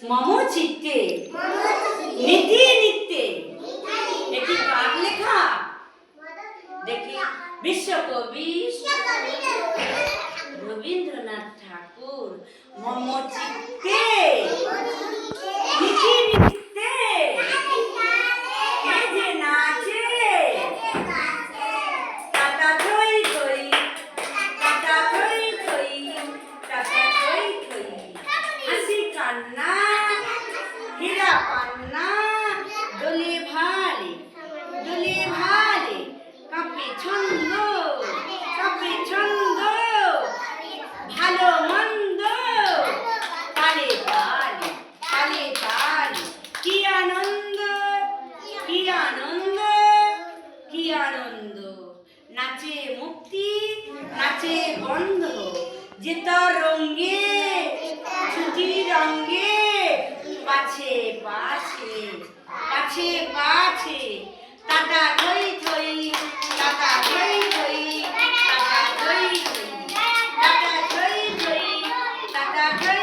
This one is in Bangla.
মম চিত্তে নীতি নিত্যে। এটি কার লেখা? দেখি, বিশ্বকবি রবীন্দ্রনাথ ঠাকুর। মম চিত্তে নীতি নিত্যে কে যে নাচে, টাটা থই থই, টাটা থই থই, টাটা থই থই। হাসি কান্না হীরা পান্না দোলে ভারে, দোলে ভারে কাঁপে ছন্দ, কাঁপে ছন্দ। ভালো মন্দ তালে তালে, তালে তালে। কি আনন্দ, কি আনন্দ, কি আনন্দ। নাচে মুক্তি, নাচে বন্ধ। যে তার রঙ্গে ছুটি রঙ্গে, পাছে পাছে, পাছে পাছে। টাটা থই থই, টাটা থই থই, টাটা থই থই, টাটা থই থই, টাটা থই।